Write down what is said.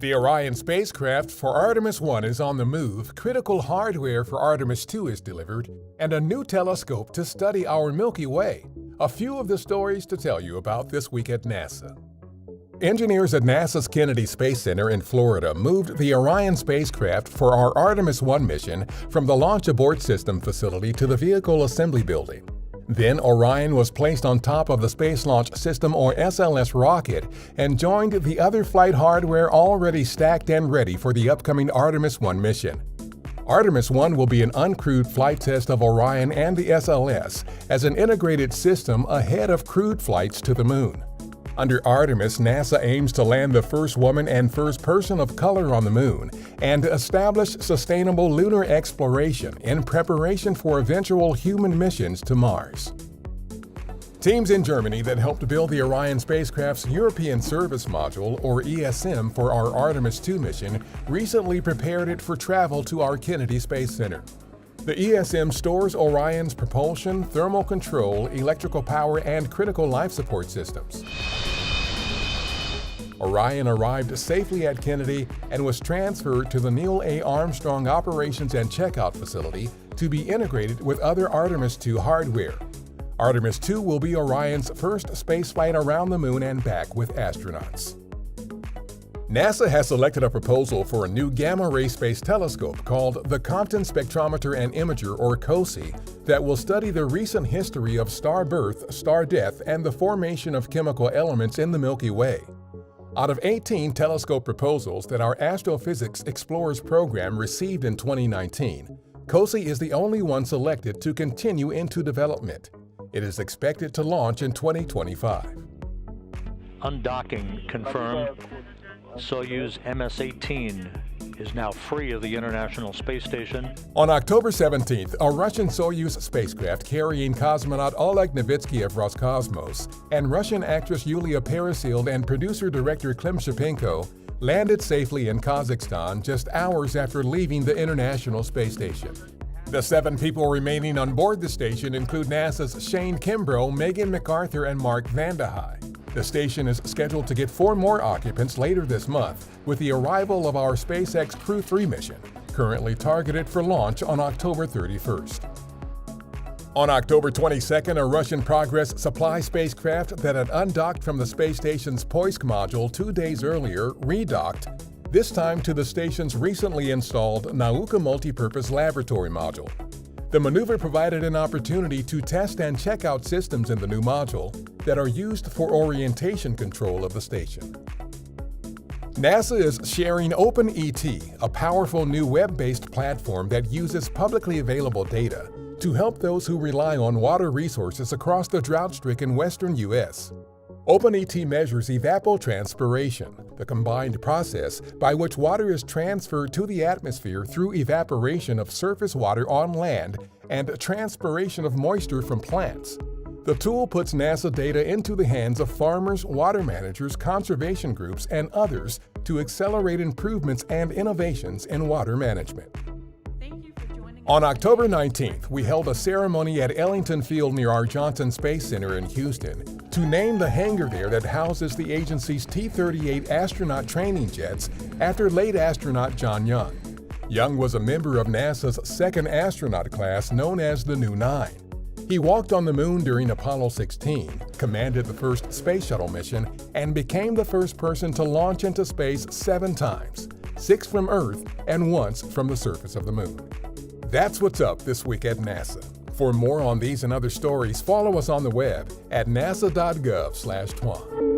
The Orion spacecraft for Artemis I is on the move, critical hardware for Artemis II is delivered, and a new telescope to study our Milky Way. A few of the stories to tell you about this week at NASA. Engineers at NASA's Kennedy Space Center in Florida moved the Orion spacecraft for our Artemis I mission from the Launch Abort System facility to the Vehicle Assembly Building. Then Orion was placed on top of the Space Launch System or SLS rocket and joined the other flight hardware already stacked and ready for the upcoming Artemis I mission. Artemis I will be an uncrewed flight test of Orion and the SLS as an integrated system ahead of crewed flights to the Moon. Under Artemis, NASA aims to land the first woman and first person of color on the Moon and establish sustainable lunar exploration in preparation for eventual human missions to Mars. Teams in Germany that helped build the Orion spacecraft's European Service Module, or ESM, for our Artemis II mission recently prepared it for travel to our Kennedy Space Center. The ESM stores Orion's propulsion, thermal control, electrical power, and critical life support systems. Orion arrived safely at Kennedy and was transferred to the Neil A. Armstrong Operations and Checkout Facility to be integrated with other Artemis II hardware. Artemis II will be Orion's first spaceflight around the Moon and back with astronauts. NASA has selected a proposal for a new gamma-ray space telescope called the Compton Spectrometer and Imager, or COSI, that will study the recent history of star birth, star death, and the formation of chemical elements in the Milky Way. Out of 18 telescope proposals that our Astrophysics Explorers program received in 2019, COSI is the only one selected to continue into development. It is expected to launch in 2025. Undocking confirmed. Soyuz MS-18 is now free of the International Space Station. On October 17th, a Russian Soyuz spacecraft carrying cosmonaut Oleg Novitsky of Roscosmos and Russian actress Yulia Peresild and producer-director Klim Shipenko landed safely in Kazakhstan just hours after leaving the International Space Station. The 7 people remaining on board the station include NASA's Shane Kimbrough, Megan McArthur, and Mark Vandehei. The station is scheduled to get 4 more occupants later this month with the arrival of our SpaceX Crew 3 mission, currently targeted for launch on October 31st. On October 22nd, a Russian Progress supply spacecraft that had undocked from the space station's Poisk module 2 days earlier redocked, this time to the station's recently installed Nauka multipurpose laboratory module. The maneuver provided an opportunity to test and check out systems in the new module that are used for orientation control of the station. NASA is sharing OpenET, a powerful new web-based platform that uses publicly available data to help those who rely on water resources across the drought-stricken western U.S. OpenET measures evapotranspiration, the combined process by which water is transferred to the atmosphere through evaporation of surface water on land and transpiration of moisture from plants. The tool puts NASA data into the hands of farmers, water managers, conservation groups, and others to accelerate improvements and innovations in water management. On October 19th, we held a ceremony at Ellington Field near our Johnson Space Center in Houston to name the hangar there that houses the agency's T-38 astronaut training jets after late astronaut John Young. Young was a member of NASA's second astronaut class known as the New 9. He walked on the Moon during Apollo 16, commanded the first space shuttle mission, and became the first person to launch into space 7 times, 6 from Earth and once from the surface of the Moon. That's what's up this week at NASA. For more on these and other stories, follow us on the web at nasa.gov/twan.